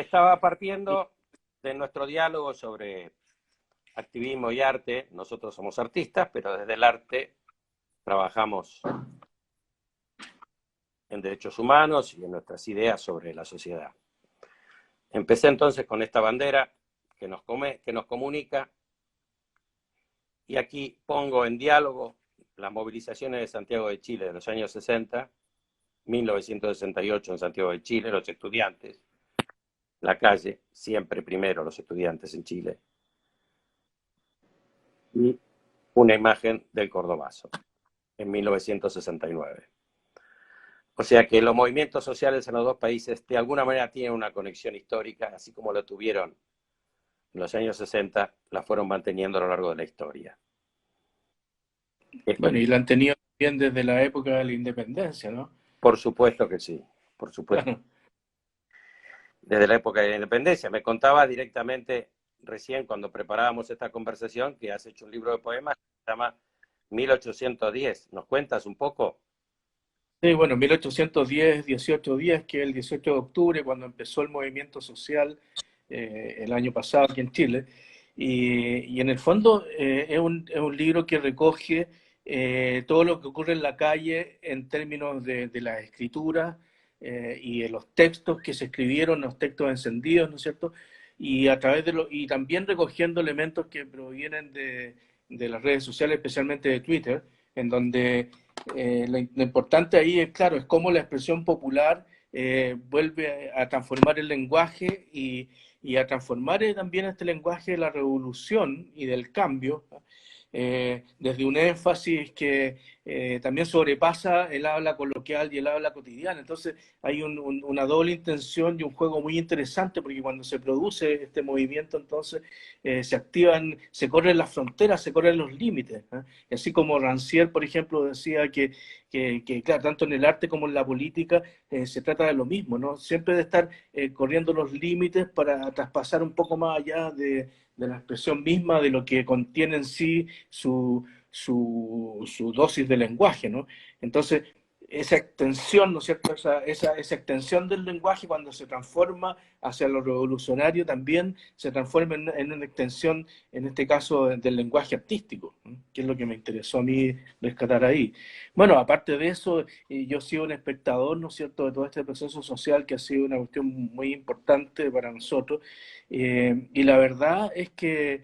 estaba partiendo de nuestro diálogo sobre activismo y arte. Nosotros somos artistas, pero desde el arte trabajamos en derechos humanos y en nuestras ideas sobre la sociedad. Empecé entonces con esta bandera que nos comunica, y aquí pongo en diálogo las movilizaciones de Santiago de Chile de los años 60, 1968 en Santiago de Chile, los estudiantes, la calle, siempre primero los estudiantes en Chile, y una imagen del Cordobazo en 1969. O sea que los movimientos sociales en los dos países de alguna manera tienen una conexión histórica, así como lo tuvieron en los años 60, la fueron manteniendo a lo largo de la historia. Bueno, y la han tenido también desde la época de la independencia, ¿no? Por supuesto que sí, por supuesto. Claro. Desde la época de la independencia. Me contaba directamente recién cuando preparábamos esta conversación que has hecho un libro de poemas que se llama 1810. ¿Nos cuentas un poco? Sí, bueno, 1810, 1810, que es el 18 de octubre, cuando empezó el movimiento social el año pasado aquí en Chile. Y en el fondo es un libro que recoge todo lo que ocurre en la calle en términos de la escritura y de los textos que se escribieron, los textos encendidos, ¿no es cierto? Y a través y también recogiendo elementos que provienen de las redes sociales, especialmente de Twitter, en donde lo importante ahí es, claro, es cómo la expresión popular vuelve a transformar el lenguaje y a transformar también este lenguaje de la revolución y del cambio, desde un énfasis que también sobrepasa el habla coloquial y el habla cotidiana. Entonces hay una doble intención y un juego muy interesante, porque cuando se produce este movimiento, entonces se activan, se corren las fronteras, se corren los límites. Y así como Rancière, por ejemplo, decía que, claro, tanto en el arte como en la política se trata de lo mismo, ¿no? Siempre de estar corriendo los límites para traspasar un poco más allá de la expresión misma, de lo que contiene en sí su dosis de lenguaje, ¿no? Entonces, esa extensión, ¿no es cierto? Esa extensión del lenguaje, cuando se transforma hacia lo revolucionario, también se transforma en una extensión, en este caso, del lenguaje artístico, ¿no? Que es lo que me interesó a mí rescatar ahí. Bueno, aparte de eso, yo he sido un espectador, ¿no es cierto?, de todo este proceso social, que ha sido una cuestión muy importante para nosotros. Y la verdad es que,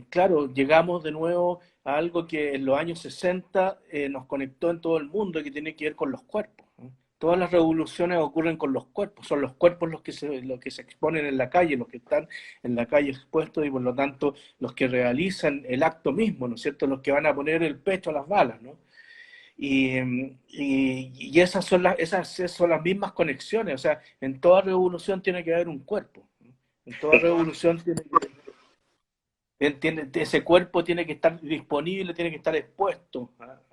claro, llegamos de nuevo a algo que en los años 60 nos conectó en todo el mundo, y que tiene que ver con los cuerpos, ¿no? Todas las revoluciones ocurren con los cuerpos, son los cuerpos los que se exponen en la calle, los que están en la calle expuestos, y por lo tanto los que realizan el acto mismo, ¿no es cierto?, los que van a poner el pecho a las balas, ¿no? Y esas son las mismas conexiones. O sea, en toda revolución tiene que haber un cuerpo, ¿no? En toda revolución ese cuerpo tiene que estar disponible, tiene que estar expuesto, ¿no?,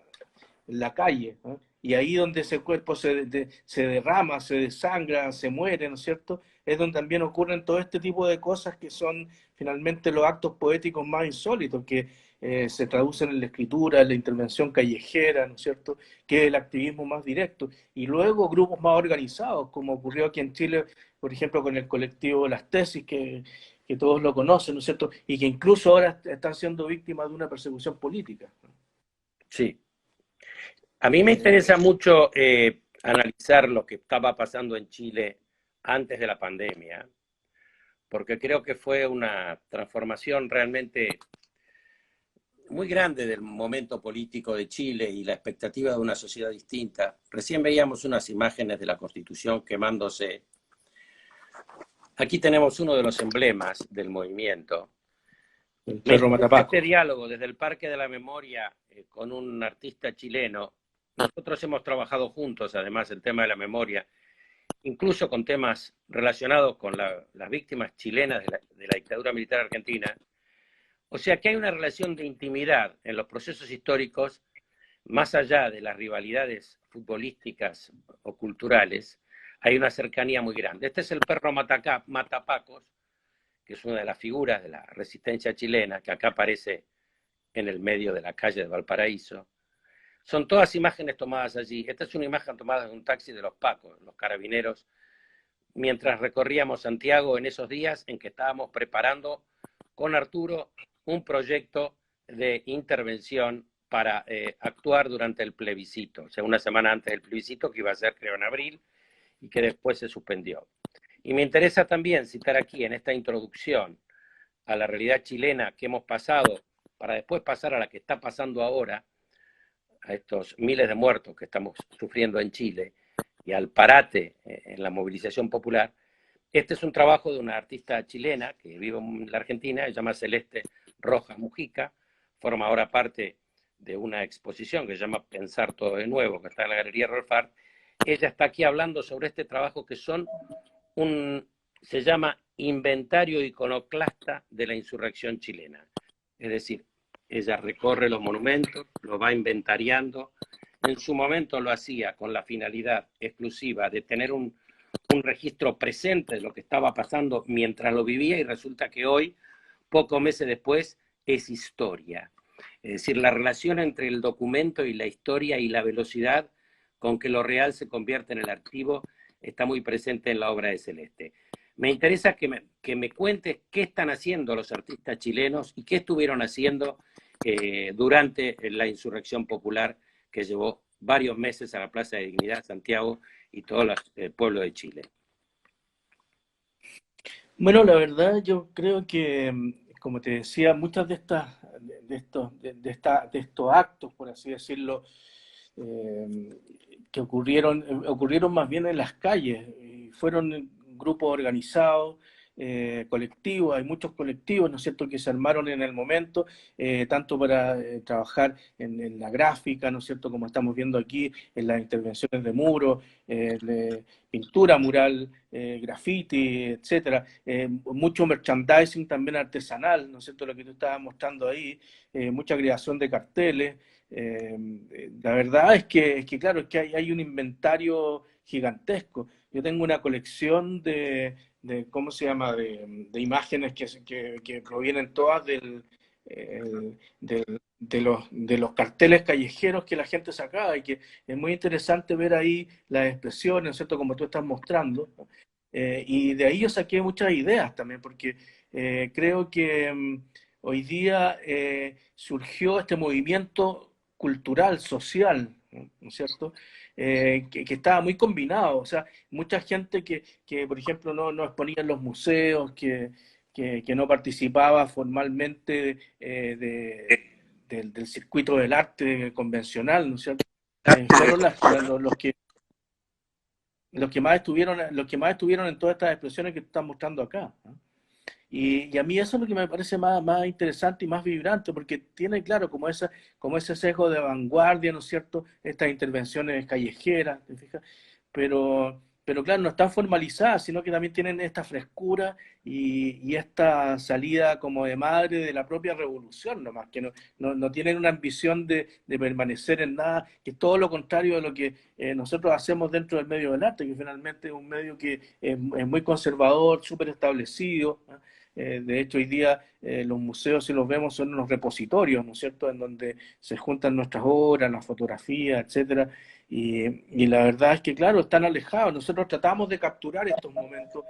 en la calle, ¿no? Y ahí donde ese cuerpo se derrama, se desangra, se muere, ¿no es cierto?, es donde también ocurren todo este tipo de cosas, que son finalmente los actos poéticos más insólitos, que se traducen en la escritura, en la intervención callejera, ¿no es cierto?, que es el activismo más directo. Y luego grupos más organizados, como ocurrió aquí en Chile, por ejemplo, con el colectivo Las Tesis, que todos lo conocen, ¿no es cierto?, y que incluso ahora están siendo víctimas de una persecución política. Sí. A mí me interesa mucho analizar lo que estaba pasando en Chile antes de la pandemia, porque creo que fue una transformación realmente muy grande del momento político de Chile y la expectativa de una sociedad distinta. Recién veíamos unas imágenes de la Constitución quemándose. Aquí tenemos uno de los emblemas del movimiento. El Me perro interesa Matapaco. este diálogo desde el Parque de la Memoria con un artista chileno. Nosotros hemos trabajado juntos, además, el tema de la memoria, incluso con temas relacionados con las víctimas chilenas de la dictadura militar argentina. O sea que hay una relación de intimidad en los procesos históricos, más allá de las rivalidades futbolísticas o culturales, hay una cercanía muy grande. Este es el perro Matapacos, que es una de las figuras de la resistencia chilena, que acá aparece en el medio de la calle de Valparaíso. Son todas imágenes tomadas allí. Esta es una imagen tomada de un taxi de los Pacos, los carabineros, mientras recorríamos Santiago en esos días en que estábamos preparando con Arturo un proyecto de intervención para actuar durante el plebiscito, o sea, una semana antes del plebiscito, que iba a ser creo en abril, y que después se suspendió. Y me interesa también citar aquí en esta introducción a la realidad chilena que hemos pasado, para después pasar a la que está pasando ahora, a estos miles de muertos que estamos sufriendo en Chile, y al parate en la movilización popular. Este es un trabajo de una artista chilena que vive en la Argentina, se llama Celeste Rojas Mujica, forma ahora parte de una exposición que se llama Pensar Todo de Nuevo, que está en la Galería Rolfart. Ella está aquí hablando sobre este trabajo que se llama Inventario Iconoclasta de la Insurrección Chilena. Es decir, ella recorre los monumentos, los va inventariando. En su momento lo hacía con la finalidad exclusiva de tener un registro presente de lo que estaba pasando mientras lo vivía, y resulta que hoy, pocos meses después, es historia. Es decir, la relación entre el documento y la historia y la velocidad con que lo real se convierte en el archivo está muy presente en la obra de Celeste. Me interesa que me cuentes qué están haciendo los artistas chilenos y qué estuvieron haciendo durante la insurrección popular que llevó varios meses a la Plaza de Dignidad, Santiago y todo el pueblo de Chile. Bueno, la verdad yo creo que, como te decía, muchas de estos actos, por así decirlo, que ocurrieron más bien en las calles, y fueron grupos organizados, colectivos, hay muchos colectivos, ¿no es cierto?, que se armaron en el momento, tanto para trabajar en la gráfica, ¿no es cierto?, como estamos viendo aquí, en las intervenciones de muros, de pintura mural, graffiti, etcétera, mucho merchandising también artesanal, ¿no es cierto?, lo que tú estabas mostrando ahí, mucha creación de carteles. La verdad claro, es que hay un inventario gigantesco. Yo tengo una colección ¿cómo se llama?, de imágenes que provienen todas de los carteles callejeros que la gente sacaba, y que es muy interesante ver ahí las expresiones, ¿no es cierto?, como tú estás mostrando. Y de ahí yo saqué muchas ideas también, porque creo que hoy día surgió este movimiento cultural, social, ¿no es cierto?, que estaba muy combinado. O sea, mucha gente por ejemplo, no exponía en los museos, que no participaba formalmente del circuito del arte convencional, ¿no es cierto? Fueron los que más estuvieron en todas estas expresiones que tú estás mostrando acá, ¿no? Y a mí eso es lo que me parece más interesante y más vibrante, porque tiene, claro, como ese sesgo de vanguardia, ¿no es cierto?, estas intervenciones callejeras, ¿te fijas? Pero claro, no están formalizadas, sino que también tienen esta frescura y esta salida como de madre de la propia revolución, nomás, que no tienen una ambición de permanecer en nada, que es todo lo contrario de lo que nosotros hacemos dentro del medio del arte, que finalmente es un medio que es muy conservador, súper establecido, ¿no? De hecho, hoy día los museos, si los vemos, son unos repositorios, ¿no es cierto?, en donde se juntan nuestras obras, las fotografías, etcétera. Y la verdad es que, claro, están alejados.Nosotros tratamos de capturar estos momentos,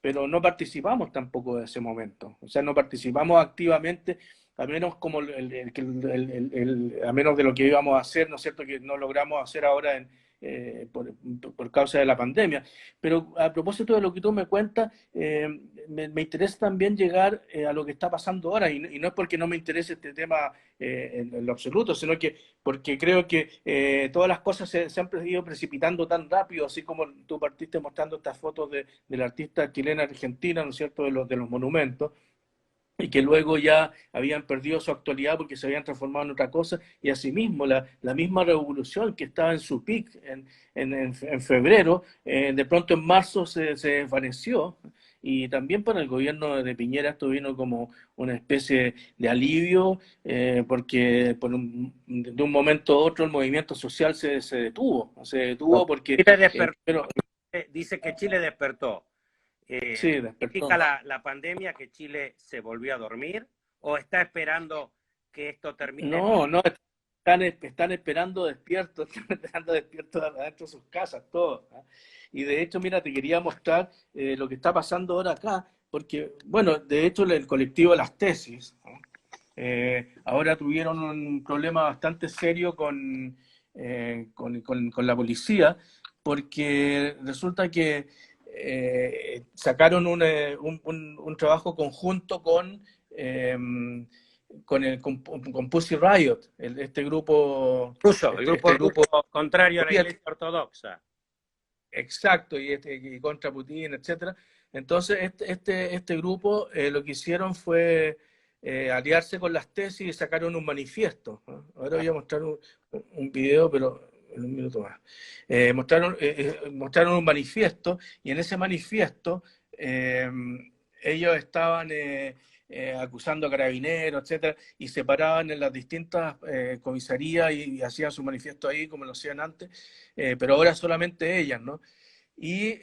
pero no participamos tampoco de ese momento. O sea, no participamos activamente, a menos como a menos de lo que íbamos a hacer, ¿no es cierto?, que no logramos hacer ahora por causa de la pandemia. Pero a propósito de lo que tú me cuentas, me interesa también llegar a lo que está pasando ahora, y no es porque no me interese este tema en lo absoluto, sino que porque creo que todas las cosas se han ido precipitando tan rápido, así como tú partiste mostrando estas fotos de la artista chilena argentina, ¿no es cierto?, de los monumentos, y que luego ya habían perdido su actualidad porque se habían transformado en otra cosa, y asimismo la misma revolución que estaba en su pic en febrero, de pronto en marzo se desvaneció, y también para el gobierno de Piñera esto vino como una especie de alivio, porque de un momento a otro el movimiento social se detuvo porque... Chile despertó, dice que Chile despertó. Sí, despertó. ¿Significa la pandemia que Chile se volvió a dormir o está esperando que esto termine? No, están esperando despiertos, están esperando despiertos adentro de sus casas, todos. ¿Ah? Y de hecho, mira, te quería mostrar lo que está pasando ahora acá, porque, bueno, de hecho el colectivo de las tesis, ¿no? Ahora tuvieron un problema bastante serio con la policía, porque resulta que sacaron un trabajo conjunto eh, con Pussy Riot, este grupo, Ruso, el grupo este grupo ruso contrario a la soviético, Iglesia Ortodoxa. exacto, y contra Putin, etcétera. Entonces, este grupo lo que hicieron fue aliarse con las tesis y sacaron un manifiesto, ¿no? Ahora voy a mostrar un video, pero en un minuto más. Mostraron un manifiesto y en ese manifiesto eh, ellos estaban acusando a carabineros, etcétera, y se paraban en las distintas comisarías y hacían su manifiesto ahí como lo hacían antes, pero ahora solamente ellas, ¿no? Y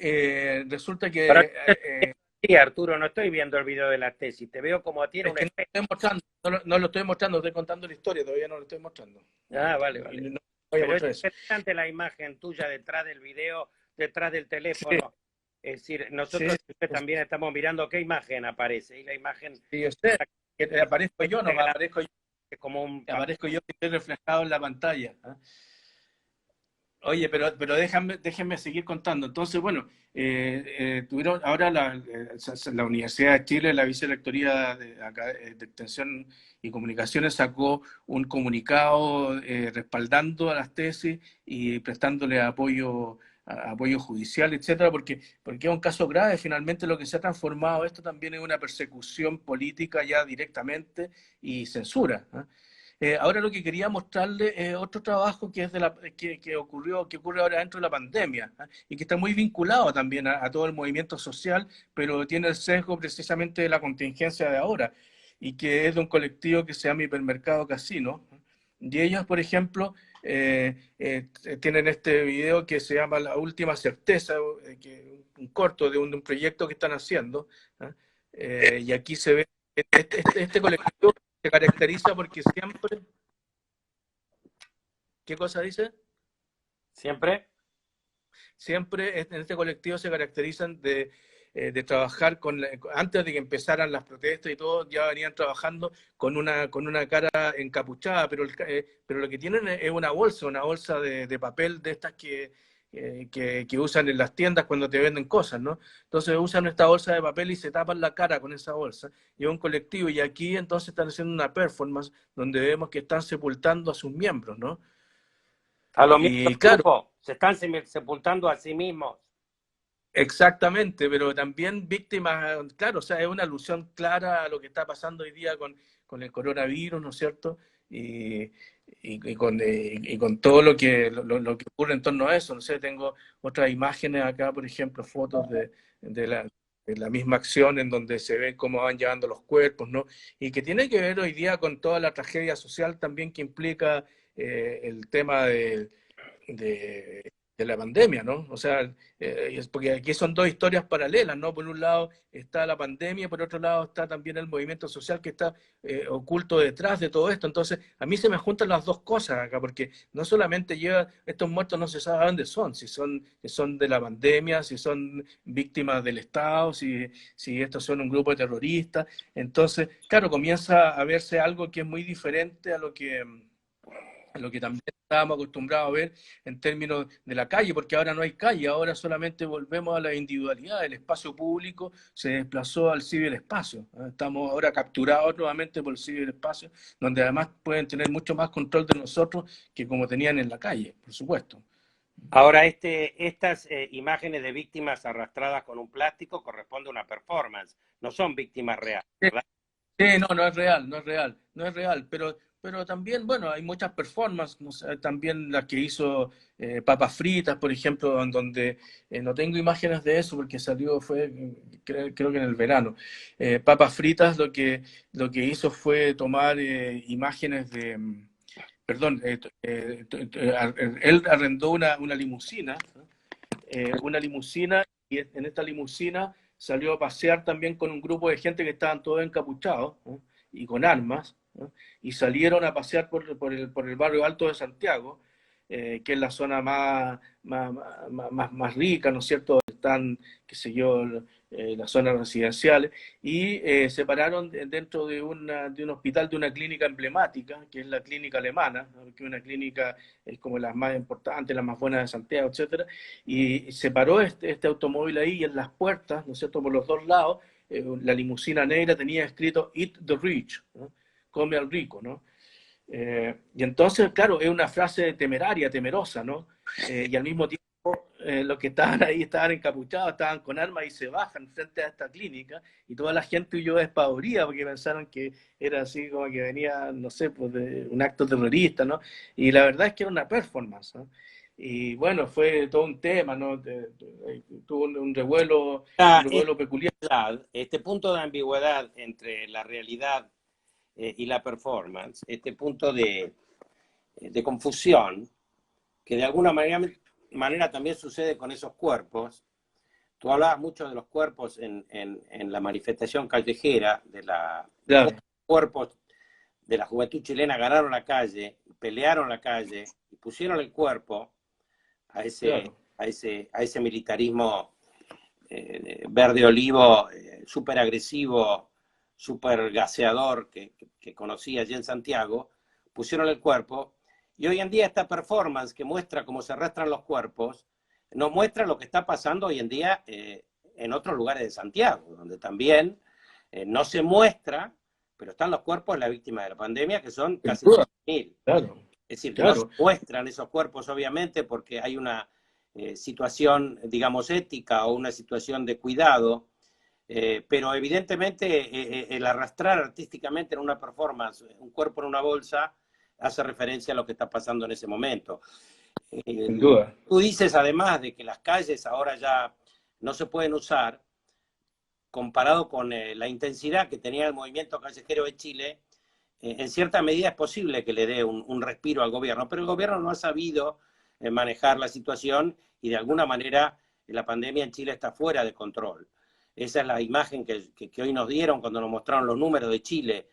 resulta Pero que sí, Arturo, no estoy viendo el video de la tesis, te veo como a ti en es un que no lo espejo. estoy mostrando, no lo estoy mostrando, estoy contando la historia, todavía no lo estoy mostrando. Ah, vale, Y vale. no voy a Pero es mostrar eso. interesante la imagen tuya detrás del video, detrás del Sí, teléfono. Es decir, sí, nosotros siempre también estamos mirando qué imagen aparece. Y la imagen sí, yo sé, que aparezco yo, no es como un papel. aparezco yo que estoy reflejado en la pantalla. ¿Ah? Oye, pero déjenme seguir contando. Entonces, bueno, tuvieron ahora la Universidad de Chile, la Vicerrectoría de Extensión y Comunicaciones sacó un comunicado respaldando a las tesis y prestándole apoyo judicial, etcétera, porque es un caso grave. Finalmente, lo que se ha transformado esto también en una persecución política ya directamente y censura, ¿eh? Ahora lo que quería mostrarle es otro trabajo que es que ocurre ahora dentro de la pandemia, ¿eh? Y que está muy vinculado también a todo el movimiento social, pero tiene el sesgo precisamente de la contingencia de ahora, y que es de un colectivo que se llama Hipermercado Casino. Y ellos, por ejemplo, tienen este video que se llama La Última Certeza, un corto de un proyecto que están haciendo, ¿eh? Y aquí se ve este colectivo se caracteriza porque siempre, ¿qué cosa dice? Siempre. Siempre en este colectivo se caracterizan de trabajar antes de que empezaran las protestas y todo, ya venían trabajando con una cara encapuchada, pero lo que tienen es una bolsa de papel de estas que usan en las tiendas cuando te venden cosas, ¿no? Entonces usan esta bolsa de papel y se tapan la cara con esa bolsa. Y es un colectivo, y aquí entonces están haciendo una performance donde vemos que están sepultando a sus miembros, ¿no? A los miembros Y del claro, grupo se están sepultando a sí mismos. exactamente, pero también víctimas, claro, o sea, es una alusión clara a lo que está pasando hoy día con el coronavirus, ¿no es cierto? Y con todo lo que ocurre en torno a eso. No sé, tengo otras imágenes acá, por ejemplo, fotos de la, de la misma acción en donde se ve cómo van llevando los cuerpos, ¿no? Y que tiene que ver hoy día con toda la tragedia social también que implica el tema de la pandemia, ¿no? O sea, porque aquí son dos historias paralelas, ¿no? Por un lado está la pandemia, por otro lado está también el movimiento social que está oculto detrás de todo esto. Entonces, a mí se me juntan las dos cosas acá, porque no solamente estos muertos no se sabe dónde son, si son de la pandemia, si son víctimas del Estado, si estos son un grupo de terroristas. Entonces, claro, comienza a verse algo que es muy diferente a lo que también estábamos acostumbrados a ver en términos de la calle, porque ahora no hay calle, ahora solamente volvemos a la individualidad, el espacio público se desplazó al ciberespacio. Estamos ahora capturados nuevamente por el ciberespacio, donde además pueden tener mucho más control de nosotros que como tenían en la calle, por supuesto. Ahora, estas imágenes de víctimas arrastradas con un plástico corresponde a una performance, no son víctimas reales, ¿verdad? Sí, no es real, no es real, pero también, bueno, hay muchas performances, no sé, también las que hizo Papas Fritas, por ejemplo, en donde no tengo imágenes de eso porque creo que en el verano. Papas Fritas lo que hizo fue tomar imágenes perdón, él arrendó una limusina, ¿no? Una limusina, y en esta limusina salió a pasear también con un grupo de gente que estaban todos encapuchados, ¿no? Y con armas, ¿no? Y salieron a pasear por el barrio Alto de Santiago, que es la zona más rica, ¿no es cierto? Están, qué sé yo, las zonas residenciales, y se pararon dentro de un hospital, de una clínica emblemática, que es la clínica alemana, ¿no? Que es una clínica es como las más importantes, las más buenas de Santiago, etcétera, y se paró este automóvil ahí, y en las puertas, ¿no es cierto?, por los dos lados, la limusina negra tenía escrito "Eat the Rich", ¿no? Come al rico, ¿no? Y entonces, claro, es una frase temeraria, temerosa, ¿no? Y al mismo tiempo, los que estaban ahí estaban encapuchados, estaban con armas y se bajan frente a esta clínica, y toda la gente huyó despavorida porque pensaron que era así como que venía, no sé, pues de un acto terrorista, ¿no? Y la verdad es que era una performance, ¿no? Y bueno, fue todo un tema, ¿no? Tuvo un Ah, revuelo peculiar. este punto de ambigüedad entre la realidad y la performance, este punto de confusión, que de alguna manera también sucede con esos cuerpos. Tú hablabas mucho de los cuerpos en la manifestación callejera, de cómo Claro, los cuerpos de la juventud chilena ganaron la calle, pelearon la calle y pusieron el cuerpo a claro. a ese militarismo verde olivo, súper agresivo, súper gaseador que conocí allí en Santiago, pusieron el cuerpo. Y hoy en día esta performance que muestra cómo se arrastran los cuerpos, nos muestra lo que está pasando hoy en día en otros lugares de Santiago, donde también no se muestra, pero están los cuerpos de las víctimas de la pandemia, que son Sin casi duda, 100.000. claro, Es decir, que no se claro. muestran esos cuerpos, obviamente, porque hay una situación, digamos, ética o una situación de cuidado, pero evidentemente el arrastrar artísticamente en una performance un cuerpo en una bolsa hace referencia a lo que está pasando en ese momento. Sin duda. Tú dices además de que las calles ahora ya no se pueden usar, comparado con la intensidad que tenía el movimiento callejero de Chile, en cierta medida es posible que le dé un respiro al gobierno, pero el gobierno no ha sabido manejar la situación y de alguna manera la pandemia en Chile está fuera de control. Esa es la imagen que hoy nos dieron cuando nos mostraron los números de Chile.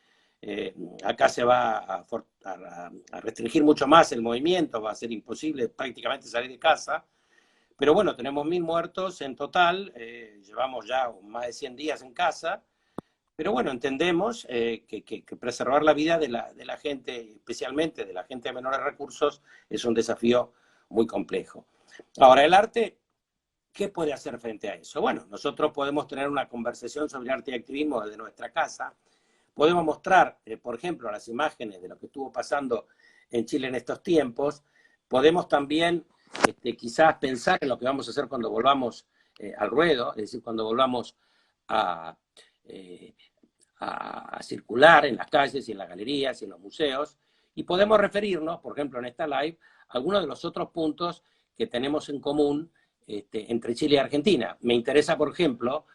Acá se va a restringir mucho más el movimiento, va a ser imposible prácticamente salir de casa. Pero bueno, tenemos 1.000 muertos en total, llevamos ya más de 100 días en casa, pero bueno, entendemos que preservar la vida de la gente, especialmente de la gente de menores recursos, es un desafío muy complejo. Ahora, el arte, ¿qué puede hacer frente a eso? Bueno, nosotros podemos tener una conversación sobre arte y activismo desde nuestra casa. Podemos mostrar, por ejemplo, las imágenes de lo que estuvo pasando en Chile en estos tiempos. Podemos también quizás pensar en lo que vamos a hacer cuando volvamos al ruedo, es decir, cuando volvamos a, eh, a circular en las calles y en las galerías y en los museos. Y podemos referirnos, por ejemplo, en esta live, a algunos de los otros puntos que tenemos en común entre Chile y Argentina. Me interesa, por ejemplo,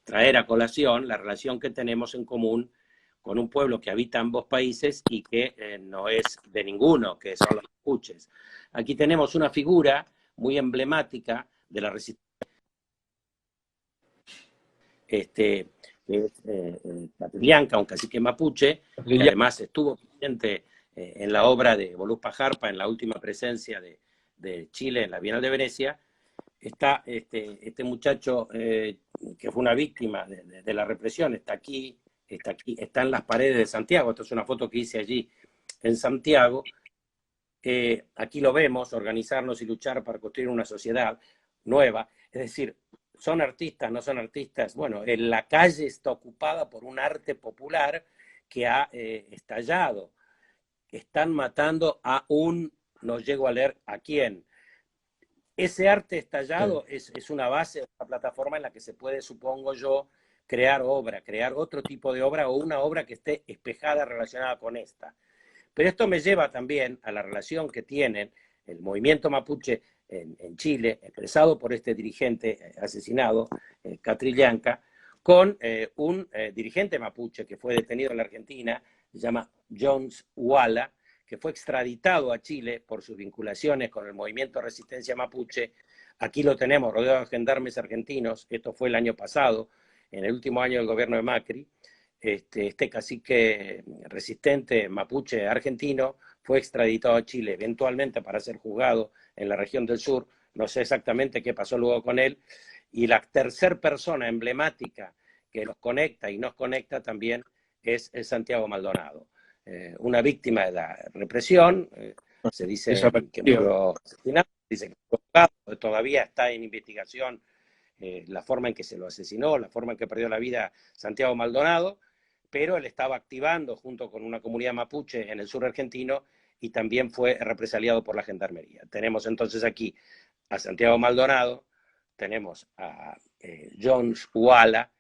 traer a colación la relación que tenemos en común con un pueblo que habita ambos países y que no es de ninguno, que son los mapuches. Aquí tenemos una figura muy emblemática de la resistencia, que es Catrillanca, un cacique mapuche, que además estuvo presente en la obra de Bolús Jarpa, en la última presencia de Chile en la Bienal de Venecia. Está este muchacho que fue una víctima de la represión, está aquí, está en las paredes de Santiago. Esta es una foto que hice allí en Santiago. Aquí lo vemos, organizarnos y luchar para construir una sociedad nueva. Es decir, ¿son artistas, no son artistas? Bueno, en la calle está ocupada por un arte popular que ha estallado. Están matando a no llego a leer a quién. Ese arte estallado es una base, una plataforma en la que se puede, supongo yo, crear obra, crear otro tipo de obra o una obra que esté espejada, relacionada con esta. Pero esto me lleva también a la relación que tienen el movimiento mapuche en Chile, expresado por este dirigente asesinado, Catrillanca, con un dirigente mapuche que fue detenido en la Argentina, se llama Jones Walla, que fue extraditado a Chile por sus vinculaciones con el movimiento de resistencia mapuche. Aquí lo tenemos, rodeado de gendarmes argentinos. Esto fue el año pasado, en el último año del gobierno de Macri. este cacique resistente mapuche argentino fue extraditado a Chile eventualmente para ser juzgado en la región del sur. No sé exactamente qué pasó luego con él. Y la tercera persona emblemática que los conecta y nos conecta también es Santiago Maldonado, una víctima de la represión. Se dice que murió asesinado, dice que fue juzgado, todavía está en investigación la forma en que se lo asesinó, la forma en que perdió la vida Santiago Maldonado, pero él estaba activando junto con una comunidad mapuche en el sur argentino y también fue represaliado por la gendarmería. Tenemos entonces aquí a Santiago Maldonado, tenemos a Jones Uala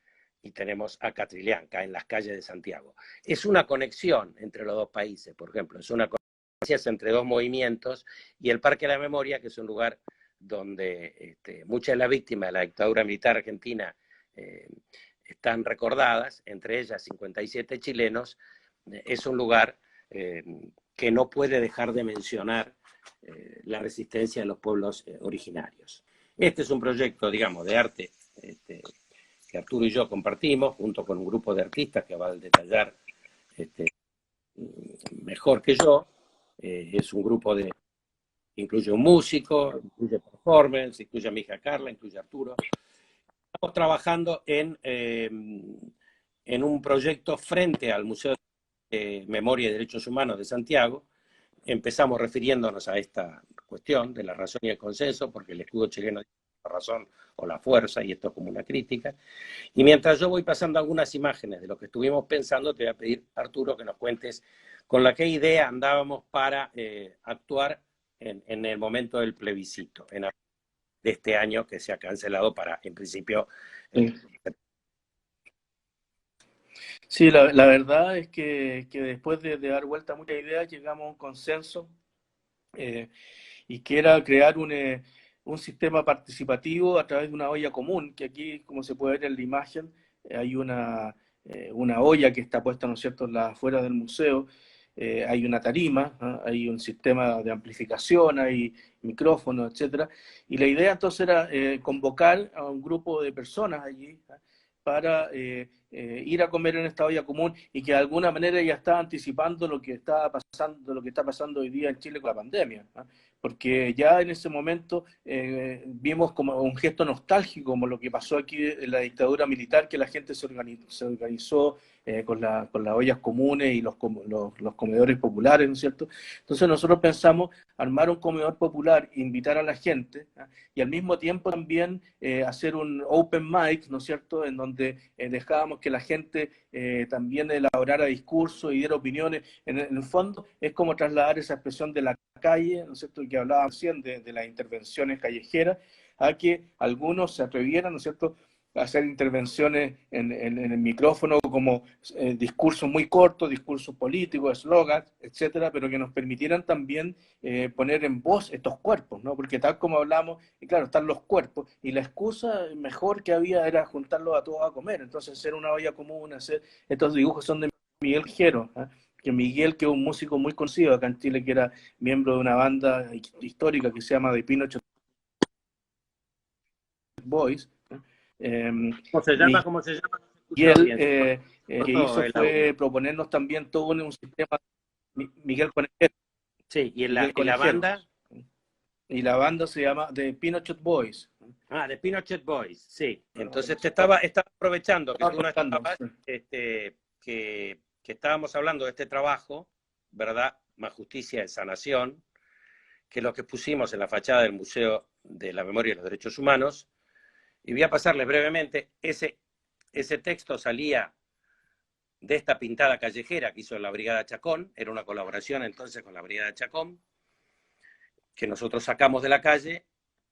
y tenemos a Catrillanca en las calles de Santiago. Es una conexión entre los dos países, por ejemplo, es una conexión entre dos movimientos, y el Parque de la Memoria, que es un lugar donde muchas de las víctimas de la dictadura militar argentina están recordadas, entre ellas 57 chilenos, es un lugar que no puede dejar de mencionar la resistencia de los pueblos originarios. Este es un proyecto, digamos, de arte que Arturo y yo compartimos, junto con un grupo de artistas que va a detallar mejor que yo. Es un grupo de incluye un músico, incluye performance, incluye a mi hija Carla, incluye a Arturo. Estamos trabajando en un proyecto frente al Museo de Memoria y Derechos Humanos de Santiago. Empezamos refiriéndonos a esta cuestión de la razón y el consenso, porque el escudo chileno dice la razón o la fuerza, y esto es como una crítica. Y mientras yo voy pasando algunas imágenes de lo que estuvimos pensando, te voy a pedir, Arturo, que nos cuentes con la qué idea andábamos para actuar en el momento del plebiscito, de este año, que se ha cancelado para, en principio... Sí, la verdad es que después de dar vuelta a muchas ideas llegamos a un consenso y que era crear un sistema participativo a través de una olla común, que aquí, como se puede ver en la imagen, hay una olla que está puesta, ¿no es cierto?, en las afueras del museo. Hay una tarima, ¿no? Hay un sistema de amplificación, hay micrófonos, etcétera. Y la idea entonces era convocar a un grupo de personas allí, ¿no?, para ir a comer en esta olla común, y que de alguna manera ya está anticipando lo que está pasando, lo que está pasando hoy día en Chile con la pandemia, ¿no? Porque ya en ese momento vimos como un gesto nostálgico, como lo que pasó aquí en la dictadura militar, que la gente se organizó con las ollas comunes y los comedores populares, ¿no es cierto? Entonces nosotros pensamos armar un comedor popular, invitar a la gente, ¿eh?, y al mismo tiempo también hacer un open mic, ¿no es cierto?, en donde dejábamos que la gente también elaborara discursos y diera opiniones. En el fondo es como trasladar esa expresión de la calle, ¿no es cierto?, que hablaba recién de las intervenciones callejeras, a que algunos se atrevieran, ¿no es cierto?, a hacer intervenciones en el micrófono, como discursos muy cortos, discursos políticos, eslogans, etcétera, pero que nos permitieran también poner en voz estos cuerpos, ¿no? Porque tal como hablamos, y claro, están los cuerpos, y la excusa mejor que había era juntarlos a todos a comer. Entonces hacer una olla común, hacer estos dibujos son de Miguel Jero, ¿eh?, que Miguel, que es un músico muy conocido acá en Chile, que era miembro de una banda histórica que se llama The Pinochet Boys. ¿Cómo se llama? ¿Cómo se llama? No se escucha Miguel, bien. que hizo fue proponernos también todo un sistema. Miguel Conejero. Sí, ¿y Miguel la Conejero. banda? Y la banda se llama The Pinochet Boys. Ah, The Pinochet Boys, sí. Entonces estaba aprovechando que tú no estabas, que estábamos hablando de este trabajo, ¿verdad? Más Justicia en Sanación, que es lo que pusimos en la fachada del Museo de la Memoria y los Derechos Humanos. Y voy a pasarles brevemente, ese texto salía de esta pintada callejera que hizo la Brigada Chacón, era una colaboración entonces con la Brigada Chacón, que nosotros sacamos de la calle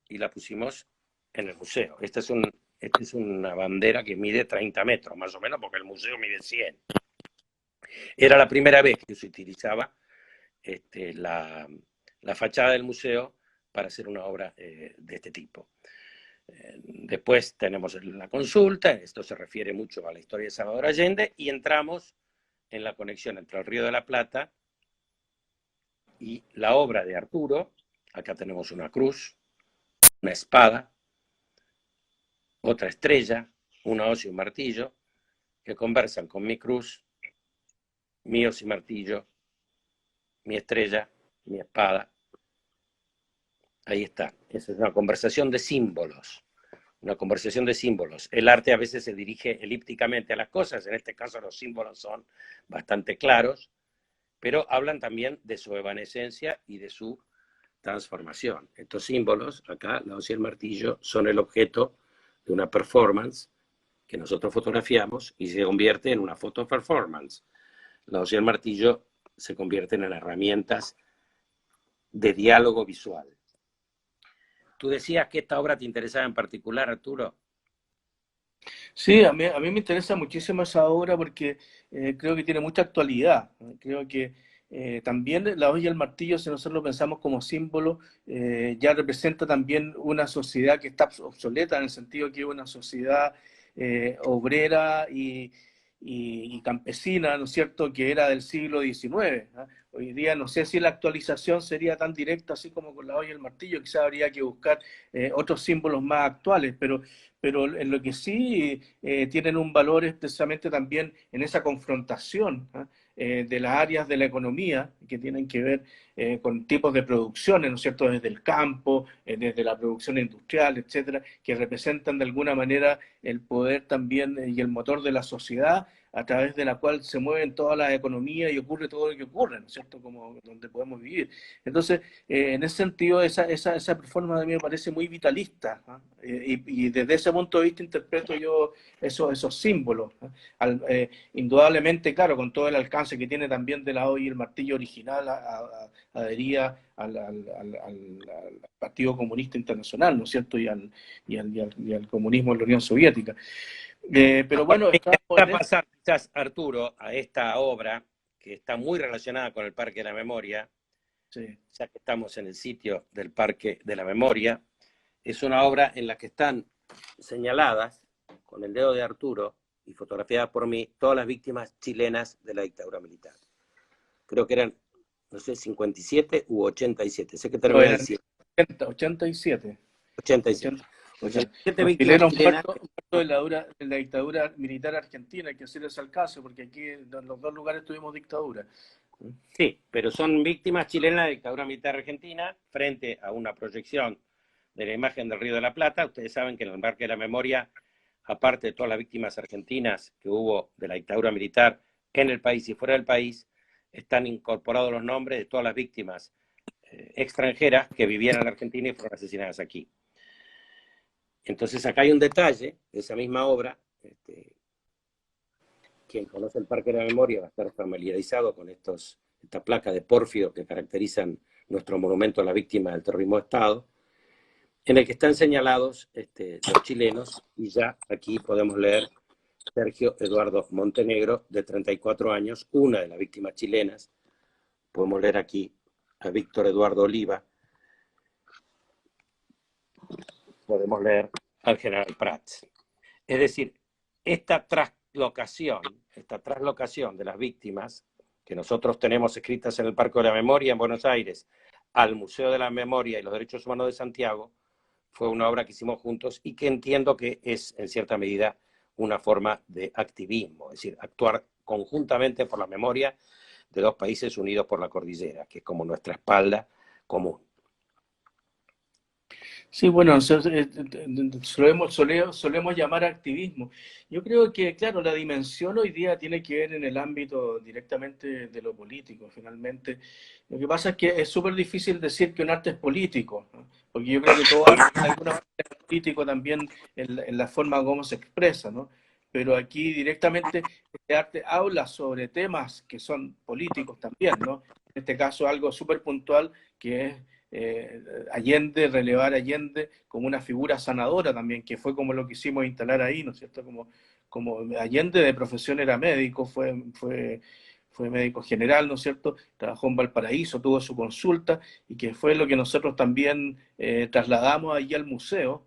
y la pusimos en el museo. Esta es una bandera que mide 30 metros, más o menos, porque el museo mide 100. Era la primera vez que se utilizaba la fachada del museo para hacer una obra de este tipo. Después tenemos la consulta, esto se refiere mucho a la historia de Salvador Allende, y entramos en la conexión entre el Río de la Plata y la obra de Arturo. Acá tenemos una cruz, una espada, otra estrella, una hoz y un martillo, que conversan con mi cruz, mi hoz y martillo, mi estrella, mi espada. Ahí está. Esa es una conversación de símbolos. Una conversación de símbolos. El arte a veces se dirige elípticamente a las cosas, en este caso los símbolos son bastante claros, pero hablan también de su evanescencia y de su transformación. Estos símbolos, acá, la hoz y el martillo, son el objeto de una performance que nosotros fotografiamos y se convierte en una foto performance. La hoz y el martillo se convierten en herramientas de diálogo visual. Tú decías que esta obra te interesaba en particular, Arturo. Sí, a mí me interesa muchísimo esa obra porque creo que tiene mucha actualidad. Creo que también la hoja y el martillo, si nosotros lo pensamos como símbolo, ya representa también una sociedad que está obsoleta en el sentido que es una sociedad obrera y campesina, ¿no es cierto?, que era del siglo XIX. ¿Ah? Hoy día no sé si la actualización sería tan directa así como con la hoja y el martillo, quizás habría que buscar otros símbolos más actuales, pero en lo que sí tienen un valor es precisamente también en esa confrontación, ¿eh? De las áreas de la economía que tienen que ver con tipos de producciones, ¿no es cierto?, desde el campo, desde la producción industrial, etcétera, que representan de alguna manera el poder también y el motor de la sociedad a través de la cual se mueven todas las economías y ocurre todo lo que ocurre, ¿no es cierto?, como donde podemos vivir. Entonces, en ese sentido, esa performance a mí me parece muy vitalista, ¿no? Y desde ese punto de vista interpreto yo esos símbolos, ¿no? Indudablemente, claro, con todo el alcance que tiene también de la hoy el martillo original, adhería al Partido Comunista Internacional, ¿no es cierto? Y al comunismo en la Unión Soviética. Pero bueno, Me estamos gusta en eso. pasar, quizás, Arturo, a esta obra que está muy relacionada con el Parque de la Memoria, Sí. ya que estamos en el sitio del Parque de la Memoria. Es una obra en la que están señaladas con el dedo de Arturo y fotografiadas por mí todas las víctimas chilenas de la dictadura militar. Creo que eran, no sé, 57 u 87. Sé que No, termina en eran 100. 87. 87. 80, ya. 87 Los víctimas chilenos chilenas. muertos de la dictadura militar argentina, hay que hacerles al caso, porque aquí en los dos lugares tuvimos dictadura. Sí, pero son víctimas chilenas de la dictadura militar argentina frente a una proyección de la imagen del Río de la Plata. Ustedes saben que en el Parque de la Memoria, aparte de todas las víctimas argentinas que hubo de la dictadura militar en el país y fuera del país, están incorporados los nombres de todas las víctimas extranjeras que vivían en Argentina y fueron asesinadas aquí. Entonces acá hay un detalle de esa misma obra. Quien conoce el Parque de la Memoria va a estar familiarizado con estas placas de pórfido que caracterizan nuestro monumento a la víctima del terrorismo de Estado, en el que están señalados los chilenos, y ya aquí podemos leer Sergio Eduardo Montenegro, de 34 años, una de las víctimas chilenas. Podemos leer aquí a Víctor Eduardo Oliva, podemos leer al general Prats. Es decir, esta traslocación de las víctimas que nosotros tenemos escritas en el Parque de la Memoria en Buenos Aires al Museo de la Memoria y los Derechos Humanos de Santiago fue una obra que hicimos juntos y que entiendo que es en cierta medida una forma de activismo, es decir, actuar conjuntamente por la memoria de dos países unidos por la cordillera, que es como nuestra espalda común. Sí, bueno, solemos llamar activismo. Yo creo que, claro, la dimensión hoy día tiene que ver en el ámbito directamente de lo político, finalmente. Lo que pasa es que es súper difícil decir que un arte es político, ¿no? Porque yo creo que todo arte de alguna manera es político también en la forma como se expresa, ¿no? Pero aquí directamente este arte habla sobre temas que son políticos también, ¿no? En este caso algo súper puntual que es Allende, relevar a Allende como una figura sanadora también, que fue como lo quisimos instalar ahí, ¿no es cierto? Como Allende de profesión era médico, fue médico general, ¿no es cierto? Trabajó en Valparaíso, tuvo su consulta y que fue lo que nosotros también trasladamos allí al museo,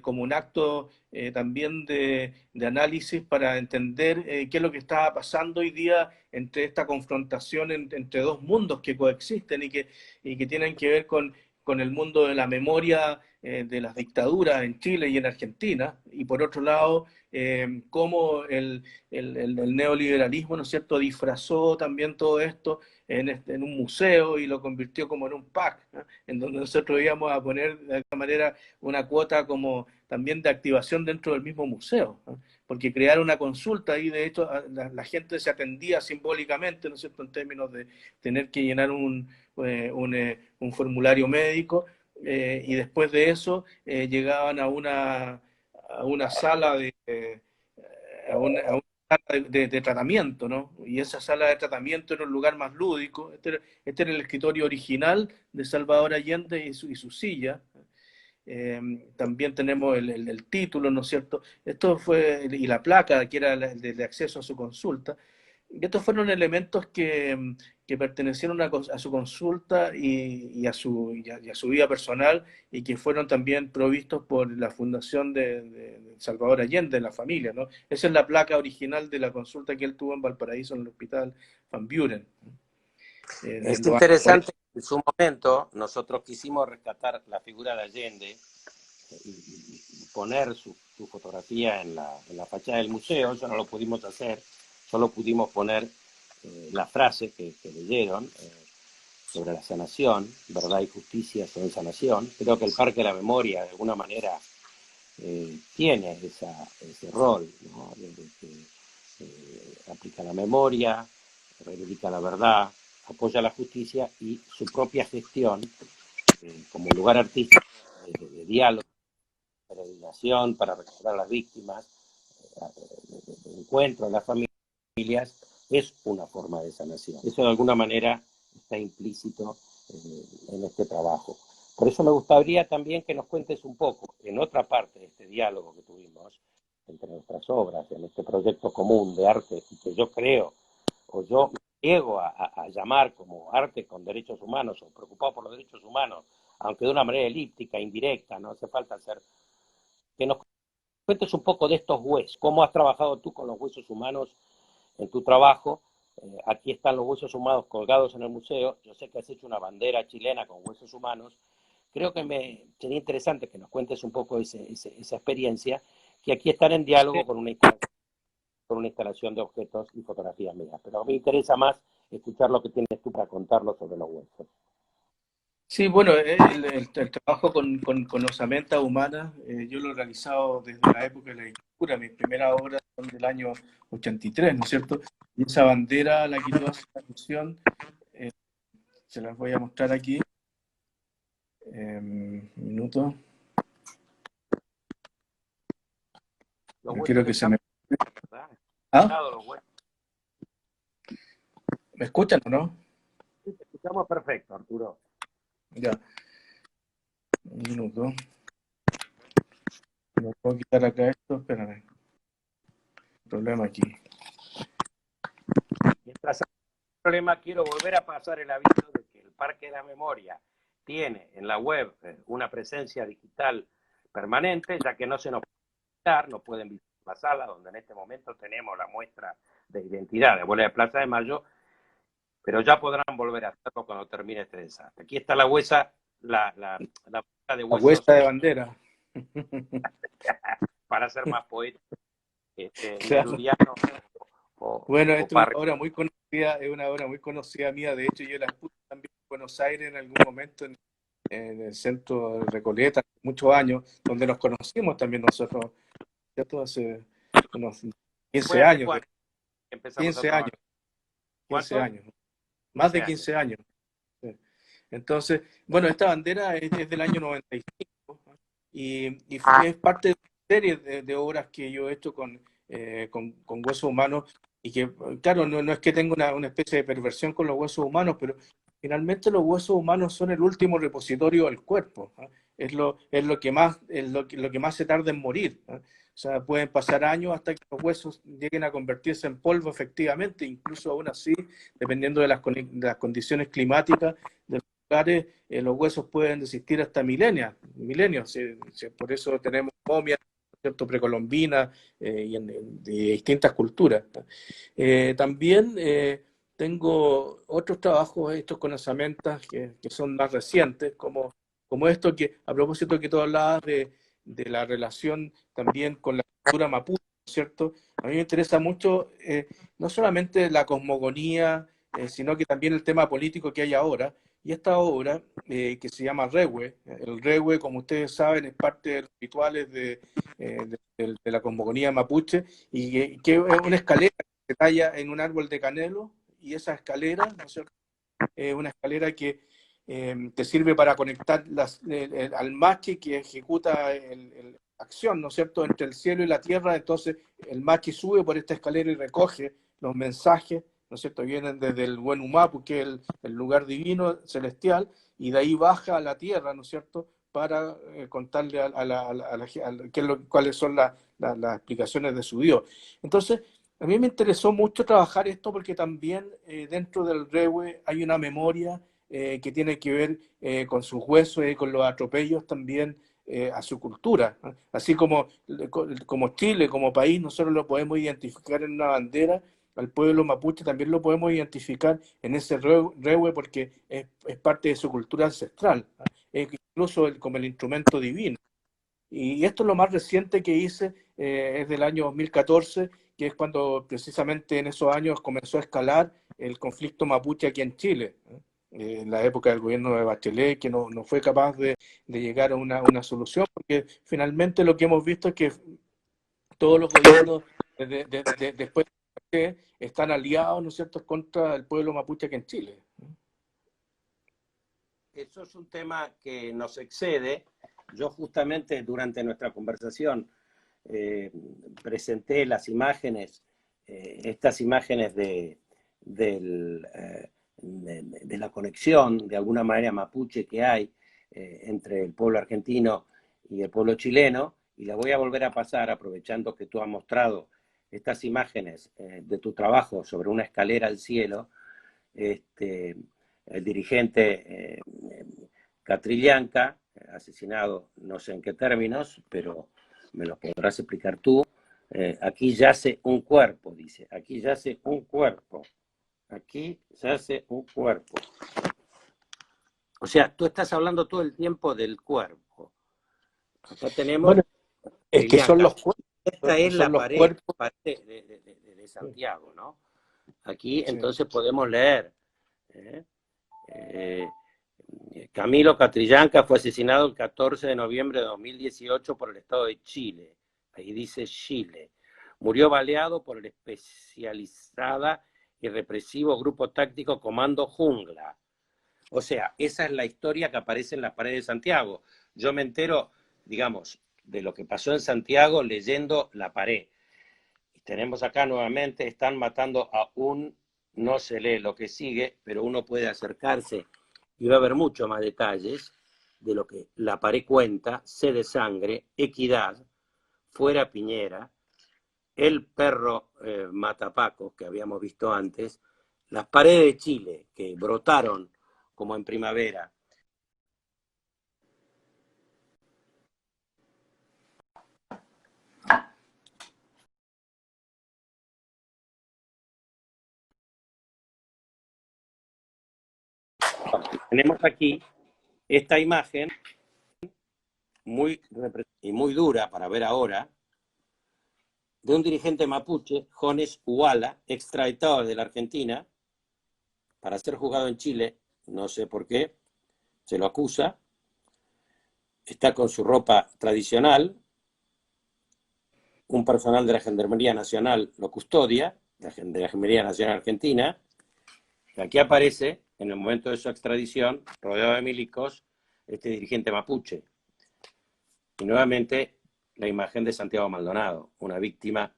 como un acto también de análisis para entender qué es lo que estaba pasando hoy día entre esta confrontación entre dos mundos que coexisten y que tienen que ver con el mundo de la memoria de las dictaduras en Chile y en Argentina, y por otro lado, cómo el neoliberalismo, ¿no es cierto?, disfrazó también todo esto en un museo y lo convirtió como en un pack, ¿no?, en donde nosotros íbamos a poner de alguna manera una cuota como también de activación dentro del mismo museo, ¿no?, porque crear una consulta ahí, de hecho, la gente se atendía simbólicamente, ¿no es cierto?, en términos de tener que llenar un formulario médico, y después de eso llegaban a una sala a una sala de tratamiento, ¿no? Y esa sala de tratamiento era un lugar más lúdico. Este era el escritorio original de Salvador Allende y su silla. También tenemos el título, ¿no es cierto? Esto fue, y la placa, que era el de acceso a su consulta. Y estos fueron elementos que pertenecieron a su consulta y a su vida personal, y que fueron también provistos por la Fundación de Salvador Allende, la familia, ¿no? Esa es la placa original de la consulta que él tuvo en Valparaíso, en el Hospital Van Buren. Es En los años 40. interesante que en su momento nosotros quisimos rescatar la figura de Allende y poner su fotografía en la fachada del museo. Eso no lo pudimos hacer, solo pudimos poner la frase que leyeron sobre la sanación, verdad y justicia son sanación. Creo que el Parque de la Memoria de alguna manera tiene ese rol, ¿no?, de que aplica la memoria, reivindica la verdad, apoya la justicia y su propia gestión como lugar artístico de diálogo, de peregrinación para recordar a las víctimas, de encuentro en las familias, es una forma de sanación. Eso de alguna manera está implícito en este trabajo. Por eso me gustaría también que nos cuentes un poco, en otra parte de este diálogo que tuvimos entre nuestras obras, en este proyecto común de arte que yo creo, o yo me llego a llamar como arte con derechos humanos o preocupado por los derechos humanos, aunque de una manera elíptica, indirecta, no hace falta hacer. Que nos cuentes un poco de estos huesos, cómo has trabajado tú con los huesos humanos en tu trabajo. Aquí están los huesos humanos colgados en el museo. Yo sé que has hecho una bandera chilena con huesos humanos. Creo que sería interesante que nos cuentes un poco esa experiencia, que aquí están en diálogo con una instalación de objetos y fotografías mías. Pero me interesa más escuchar lo que tienes tú para contarlo sobre los huesos. Sí, bueno, el trabajo con osamentas humanas, yo lo he realizado desde la época de la dictadura. Mis primeras obras son del año 83, ¿no es cierto? Y esa bandera la quitó hace una alusión, eh, se las voy a mostrar aquí. Un minuto. Los No huesos quiero que se me... ¿verdad? ¿Ah? Los huesos. ¿Me escuchan o no? Sí, te escuchamos perfecto, Arturo. Ya, un minuto. No puedo quitar acá esto, espérame. Problema aquí. Mientras hay problema, quiero volver a pasar el aviso de que el Parque de la Memoria tiene en la web una presencia digital permanente, ya que no se nos puede visitar, no pueden visitar la sala donde en este momento tenemos la muestra de identidad de Abuela de Plaza de Mayo, pero ya podrán volver a hacerlo cuando termine este desastre. Aquí está la huesa, la muestra de La huesos, huesa de bandera. para ser más poético, Claro. nerudiano Bueno, o esta es una parque. obra muy conocida, es una obra muy conocida mía. De hecho, yo la expuse también en Buenos Aires en algún momento en el centro de Recoleta, muchos años, donde nos conocimos también nosotros, ¿cierto? Hace unos 15 ¿Fue hace años, cuánto empezamos a 15 años, trabajar? 15 ¿Cuánto? años, más 15 de años. 15 años. Sí. Entonces, bueno, esta bandera es del año 95 es parte de una serie de obras que yo he hecho con huesos humanos, y que, claro, no es que tenga una especie de perversión con los huesos humanos, pero finalmente los huesos humanos son el último repositorio del cuerpo, ¿no? Es lo que más, lo que más se tarda en morir, ¿no? O sea, pueden pasar años hasta que los huesos lleguen a convertirse en polvo efectivamente, incluso aún así, dependiendo de las condiciones climáticas de los lugares, los huesos pueden existir hasta milenios. Por eso tenemos momias, ¿cierto?, precolombinas, de distintas culturas. También tengo otros trabajos hechos con osamentas que son más recientes, como como esto que, a propósito que tú hablabas de la relación también con la cultura mapuche, ¿cierto? A mí me interesa mucho no solamente la cosmogonía, sino que también el tema político que hay ahora. Y esta obra, que se llama Rehue, el Rehue, como ustedes saben, es parte de los rituales de la cosmogonía mapuche, y que es una escalera que se talla en un árbol de canelo, y esa escalera, ¿no es cierto? Una escalera que te sirve para conectar al machi que ejecuta acción, ¿no es cierto?, entre el cielo y la tierra. Entonces el machi sube por esta escalera y recoge los mensajes, ¿no es cierto?, vienen desde el buen Humapu, que es el lugar divino, celestial, y de ahí baja a la tierra, ¿no es cierto?, para contarle cuáles son las explicaciones de su Dios. Entonces, a mí me interesó mucho trabajar esto porque también dentro del Rehue hay una memoria que tiene que ver con sus huesos y con los atropellos también a su cultura, ¿no? Así como Chile, como país, nosotros lo podemos identificar en una bandera, al pueblo mapuche también lo podemos identificar en ese Rehue porque es parte de su cultura ancestral, ¿no? Es incluso como el instrumento divino. Y esto es lo más reciente que hice, es del año 2014, que es cuando precisamente en esos años comenzó a escalar el conflicto mapuche aquí en Chile, ¿eh? En la época del gobierno de Bachelet, que no fue capaz de llegar a una solución, porque finalmente lo que hemos visto es que todos los gobiernos después de Bachelet están aliados, ¿no es cierto?, contra el pueblo mapuche aquí en Chile. Eso es un tema que nos excede. Yo justamente durante nuestra conversación presenté las imágenes, estas imágenes de la conexión, de alguna manera mapuche, que hay entre el pueblo argentino y el pueblo chileno, y la voy a volver a pasar aprovechando que tú has mostrado estas imágenes de tu trabajo sobre una escalera al cielo. El dirigente Catrillanca, asesinado no sé en qué términos, pero me lo podrás explicar tú. Aquí yace un cuerpo, dice, aquí yace un cuerpo, aquí yace un cuerpo. O sea, tú estás hablando todo el tiempo del cuerpo. Acá tenemos Bueno, es que son Catrillanca. los cuerpos, Esta es son la los pared cuerpos. de Santiago, ¿no? Aquí Sí. entonces podemos leer. ¿eh? Eh, Camilo Catrillanca fue asesinado el 14 de noviembre de 2018 por el Estado de Chile. Ahí dice Chile. Murió baleado por el especializada y represivo grupo táctico Comando Jungla. O sea, esa es la historia que aparece en las paredes de Santiago. Yo me entero, digamos, de lo que pasó en Santiago leyendo la pared. Y tenemos acá nuevamente, están matando a no se lee lo que sigue, pero uno puede acercarse y va a haber mucho más detalles de lo que la pared cuenta: sed de sangre, equidad, fuera Piñera, el perro matapacos que habíamos visto antes, las paredes de Chile que brotaron como en primavera. Tenemos aquí esta imagen muy y muy dura para ver ahora, de un dirigente mapuche, Jones Huala, extraditado de la Argentina para ser juzgado en Chile, no sé por qué, se lo acusa, está con su ropa tradicional, un personal de la Gendarmería Nacional lo custodia, de la Gendarmería Nacional Argentina, y aquí aparece, en el momento de su extradición, rodeado de milicos, este dirigente mapuche. Y nuevamente la imagen de Santiago Maldonado, una víctima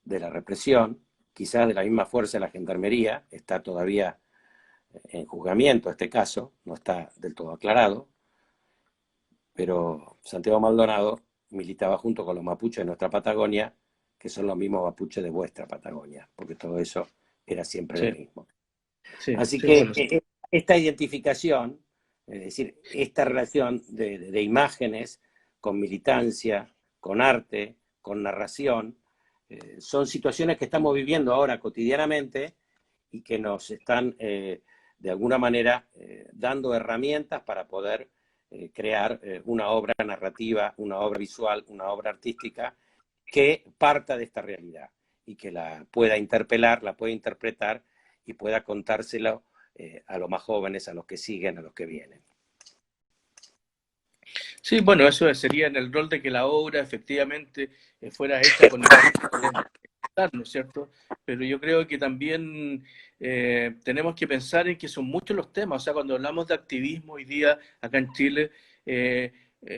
de la represión, quizás de la misma fuerza de la Gendarmería, está todavía en juzgamiento este caso, no está del todo aclarado, pero Santiago Maldonado militaba junto con los mapuches de nuestra Patagonia, que son los mismos mapuches de vuestra Patagonia, porque todo eso era siempre Sí, lo mismo. sí, Así sí, que bueno, sí. esta identificación, es decir, esta relación de imágenes con militancia, con arte, con narración, son situaciones que estamos viviendo ahora cotidianamente y que nos están de alguna manera dando herramientas para poder crear una obra narrativa, una obra visual, una obra artística que parta de esta realidad y que la pueda interpelar, la pueda interpretar y pueda contárselo a los más jóvenes, a los que siguen, a los que vienen. Sí, bueno, eso sería en el rol de que la obra efectivamente fuera hecha con el ¿no es cierto? Pero yo creo que también tenemos que pensar en que son muchos los temas, o sea, cuando hablamos de activismo hoy día acá en Chile,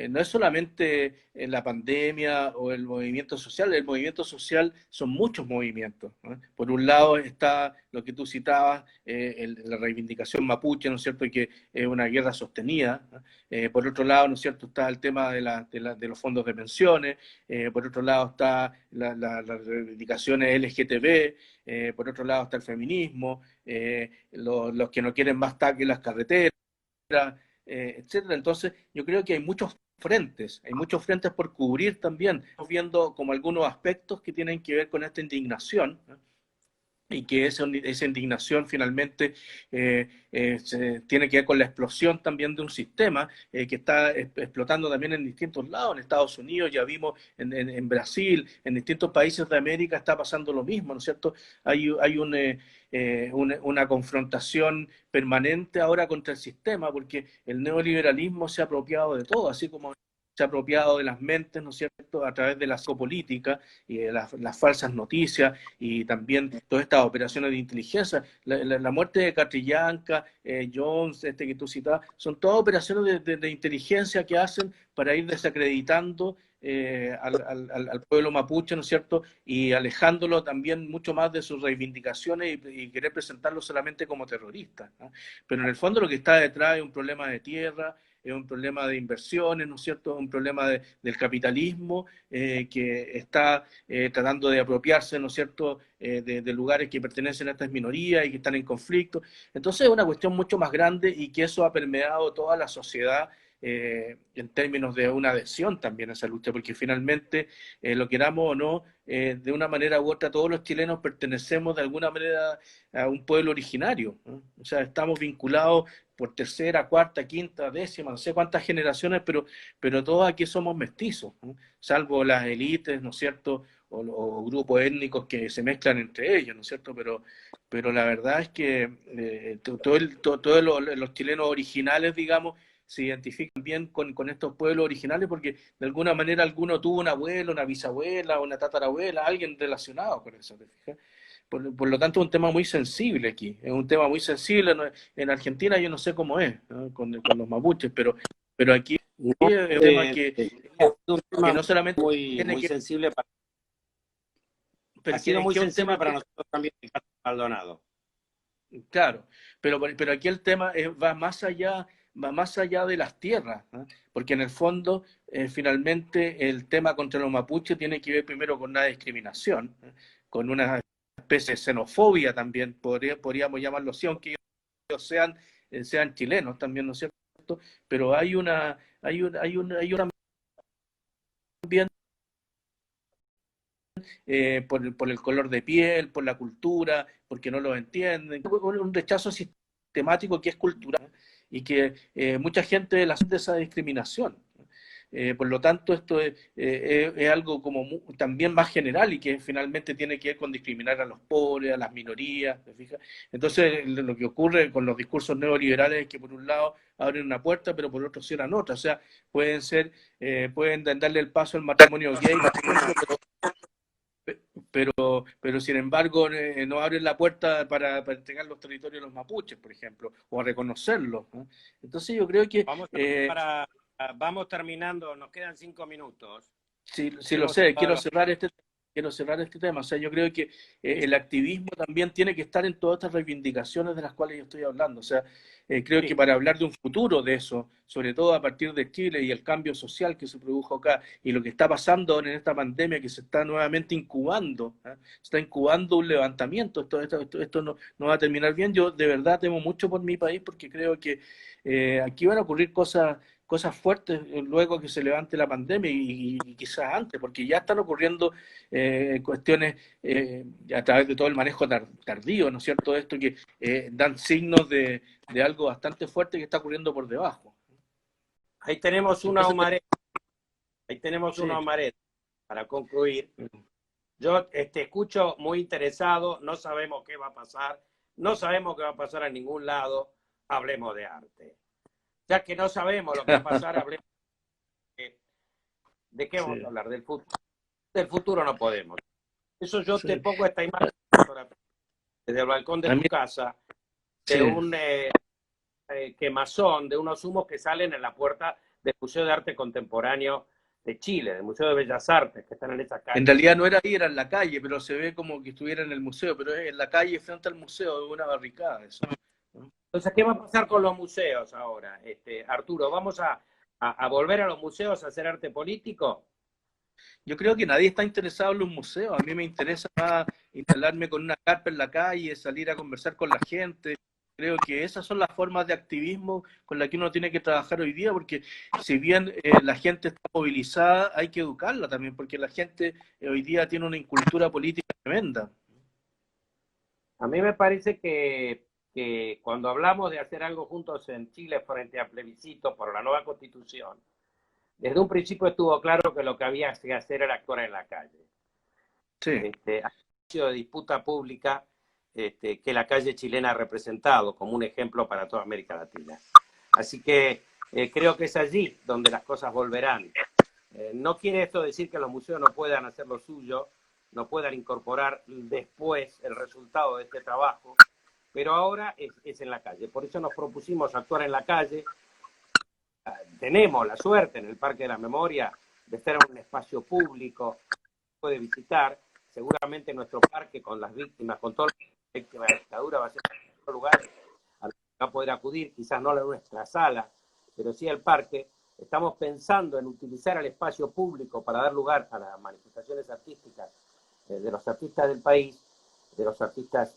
no es solamente la pandemia o el movimiento social son muchos movimientos, ¿no? Por un lado está lo que tú citabas, la reivindicación mapuche, ¿no es cierto?, y que es una guerra sostenida, ¿no? Por otro lado, ¿no es cierto?, está el tema de los fondos de pensiones, por otro lado está las reivindicaciones LGTB, por otro lado está el feminismo, los que no quieren más taques en las carreteras, etcétera. Entonces, yo creo que hay muchos frentes por cubrir también. Estamos viendo como algunos aspectos que tienen que ver con esta indignación, ¿no? Y que esa indignación finalmente tiene que ver con la explosión también de un sistema que está explotando también en distintos lados. En Estados Unidos, ya vimos en Brasil, en distintos países de América está pasando lo mismo, ¿no es cierto? Hay una confrontación permanente ahora contra el sistema, porque el neoliberalismo se ha apropiado de todo, así como se ha apropiado de las mentes, ¿no es cierto?, a través de la psicopolítica y de las falsas noticias y también todas estas operaciones de inteligencia. La muerte de Catrillanca, Jones, que tú citabas, son todas operaciones de inteligencia que hacen para ir desacreditando al pueblo mapuche, ¿no es cierto?, y alejándolo también mucho más de sus reivindicaciones y querer presentarlo solamente como terroristas, ¿no? Pero en el fondo lo que está detrás es un problema de tierra, es un problema de inversiones, ¿no es cierto?, un problema del capitalismo que está tratando de apropiarse, ¿no es cierto?, de lugares que pertenecen a estas minorías y que están en conflicto. Entonces es una cuestión mucho más grande y que eso ha permeado toda la sociedad en términos de una adhesión también a esa lucha, porque finalmente, lo queramos o no, de una manera u otra, todos los chilenos pertenecemos de alguna manera a un pueblo originario, ¿no? O sea, estamos vinculados por tercera, cuarta, quinta, décima, no sé cuántas generaciones, pero todos aquí somos mestizos, ¿no? Salvo las élites, ¿no es cierto?, o grupos étnicos que se mezclan entre ellos, ¿no es cierto? Pero la verdad es que todos los chilenos originales, digamos, se identifican bien con estos pueblos originales porque de alguna manera alguno tuvo un abuelo, una bisabuela, una tatarabuela, alguien relacionado con eso, ¿te fijas? Por lo tanto, es un tema muy sensible aquí, es un tema muy sensible. En Argentina yo no sé cómo es, ¿no?, con los mapuches, pero aquí No, es un tema ha sido un que tema no solamente muy, tiene muy que, sensible, ha pero sido muy que es un tema sensible para nosotros también en Casa Maldonado. claro, pero aquí el tema va más allá de las tierras, ¿no? Porque en el fondo, finalmente, el tema contra los mapuches tiene que ver primero con una discriminación, ¿no?, con una especie de xenofobia también, podríamos llamarlo así, aunque ellos sean chilenos también, ¿no es cierto? Pero también por el color de piel, por la cultura, porque no lo entienden. Un rechazo sistemático que es cultural y que mucha gente la siente esa discriminación. Por lo tanto, esto es algo como también más general y que finalmente tiene que ver con discriminar a los pobres, a las minorías, ¿te fijas? Entonces, lo que ocurre con los discursos neoliberales es que por un lado abren una puerta, pero por otro cierran otra. O sea, pueden darle el paso al matrimonio gay, por ejemplo, pero sin embargo no abren la puerta para entregar los territorios a los mapuches, por ejemplo, o a reconocerlos, ¿no? Entonces yo creo que, Vamos terminando, nos quedan 5 minutos. si lo Hemos sé, hablado quiero cerrar este tema. O sea, yo creo que el activismo también tiene que estar en todas estas reivindicaciones de las cuales yo estoy hablando. O sea, creo que sí, para hablar de un futuro de eso, sobre todo a partir de Chile y el cambio social que se produjo acá y lo que está pasando ahora en esta pandemia que se está nuevamente incubando, ¿eh? Se está incubando un levantamiento. Esto no va a terminar bien. Yo de verdad temo mucho por mi país porque creo que aquí van a ocurrir cosas fuertes luego que se levante la pandemia y quizás antes, porque ya están ocurriendo cuestiones a través de todo el manejo tardío, ¿no es cierto? Esto que dan signos de algo bastante fuerte que está ocurriendo por debajo. Ahí tenemos una Entonces, humareda. Ahí tenemos sí, una humareda para concluir. Yo escucho muy interesado, no sabemos qué va a pasar, no sabemos qué va a pasar en ningún lado, hablemos de arte. Ya que no sabemos lo que va a pasar, hablemos de qué vamos a sí, hablar, del futuro. Del futuro no podemos. Eso yo te sí. pongo esta imagen desde el balcón de A tu mí, casa, de sí. un quemazón, de unos humos que salen en la puerta del Museo de Arte Contemporáneo de Chile, del Museo de Bellas Artes, que están en esa En calle. realidad no era ahí, era en la calle, pero se ve como que estuviera en el museo, pero es en la calle frente al museo, de una barricada eso, ¿no? Entonces, ¿qué va a pasar con los museos ahora? Arturo, ¿vamos a volver a los museos a hacer arte político? Yo creo que nadie está interesado en los museos. A mí me interesa más instalarme con una carpa en la calle, salir a conversar con la gente. Creo que esas son las formas de activismo con las que uno tiene que trabajar hoy día, porque si bien la gente está movilizada, hay que educarla también, porque la gente hoy día tiene una incultura política tremenda. A mí me parece que cuando hablamos de hacer algo juntos en Chile frente a plebiscito por la nueva constitución, desde un principio estuvo claro que lo que había que hacer era actuar en la calle. Sí. Ha de disputa pública que la calle chilena ha representado como un ejemplo para toda América Latina. Así que creo que es allí donde las cosas volverán. No quiere esto decir que los museos no puedan hacer lo suyo, no puedan incorporar después el resultado de este trabajo, pero ahora es en la calle. Por eso nos propusimos actuar en la calle. Tenemos la suerte en el Parque de la Memoria de estar en un espacio público que puede visitar. Seguramente nuestro parque con las víctimas, con todas las víctimas de la dictadura, va a ser un lugar al que va a poder acudir, quizás no a nuestra sala, pero sí al parque. Estamos pensando en utilizar el espacio público para dar lugar a las manifestaciones artísticas de los artistas del país, de los artistas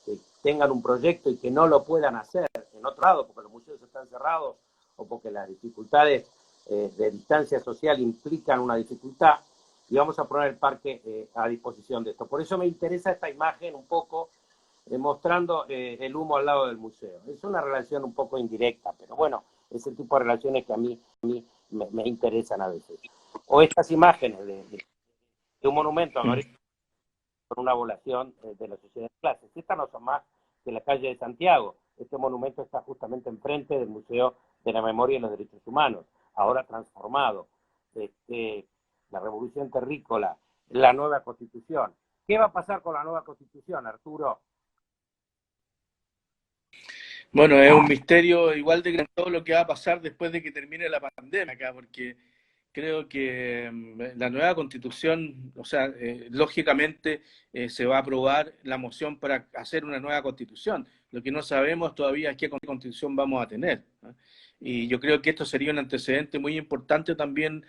que tengan un proyecto y que no lo puedan hacer en otro lado, porque los museos están cerrados o porque las dificultades de distancia social implican una dificultad, y vamos a poner el parque a disposición de esto. Por eso me interesa esta imagen un poco mostrando el humo al lado del museo. Es una relación un poco indirecta, pero bueno, es el tipo de relaciones que a mí me interesan a veces. O estas imágenes de un monumento a María con una población de la sociedad de clases. Estas no son más que la calle de Santiago. Este monumento está justamente enfrente del Museo de la Memoria y los Derechos Humanos, ahora transformado. La Revolución Terrícola, la nueva Constitución. ¿Qué va a pasar con la nueva Constitución, Arturo? Bueno, es un misterio igual de grande todo lo que va a pasar después de que termine la pandemia acá, porque creo que la nueva constitución, o sea, lógicamente se va a aprobar la moción para hacer una nueva constitución. Lo que no sabemos todavía es qué constitución vamos a tener, ¿no? Y yo creo que esto sería un antecedente muy importante también.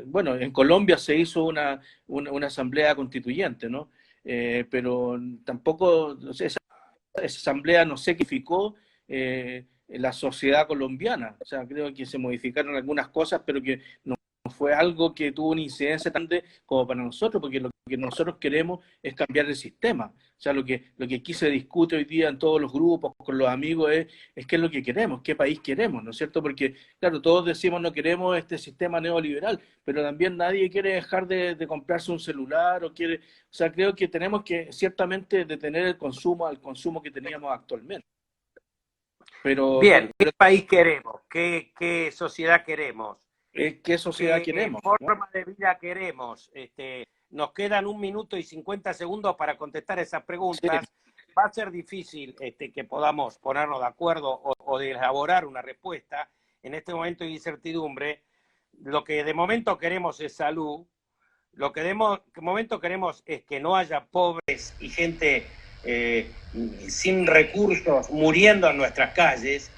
Bueno, en Colombia se hizo una asamblea constituyente, ¿no? Pero tampoco, o sea, esa asamblea no sé qué significó la sociedad colombiana. O sea, creo que se modificaron algunas cosas, pero que no fue algo que tuvo una incidencia tan grande como para nosotros, porque lo que nosotros queremos es cambiar el sistema. O sea, lo que aquí se discute hoy día en todos los grupos, con los amigos, es qué es lo que queremos, qué país queremos, ¿no es cierto? Porque, claro, todos decimos no queremos este sistema neoliberal, pero también nadie quiere dejar de comprarse un celular o quiere... O sea, creo que tenemos que ciertamente detener el consumo al consumo que teníamos actualmente. Bien, ¿qué Pero país queremos? ¿Qué sociedad queremos? ¿qué sociedad ¿Qué queremos, no? forma de vida queremos? Nos quedan 1 minuto y 50 segundos para contestar esas Sí, preguntas. Va a ser difícil que podamos ponernos de acuerdo o de elaborar una respuesta. En este momento de incertidumbre, lo que de momento queremos es salud. Lo que de momento queremos es que no haya pobres y gente sin recursos muriendo en nuestras calles.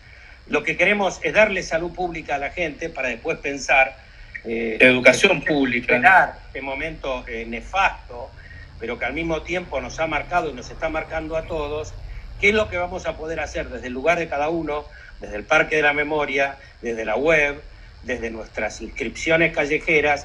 Lo que queremos es darle salud pública a la gente para después pensar educación pública. esperar este momento nefasto, pero que al mismo tiempo nos ha marcado y nos está marcando a todos, qué es lo que vamos a poder hacer desde el lugar de cada uno, desde el Parque de la Memoria, desde la web, desde nuestras inscripciones callejeras,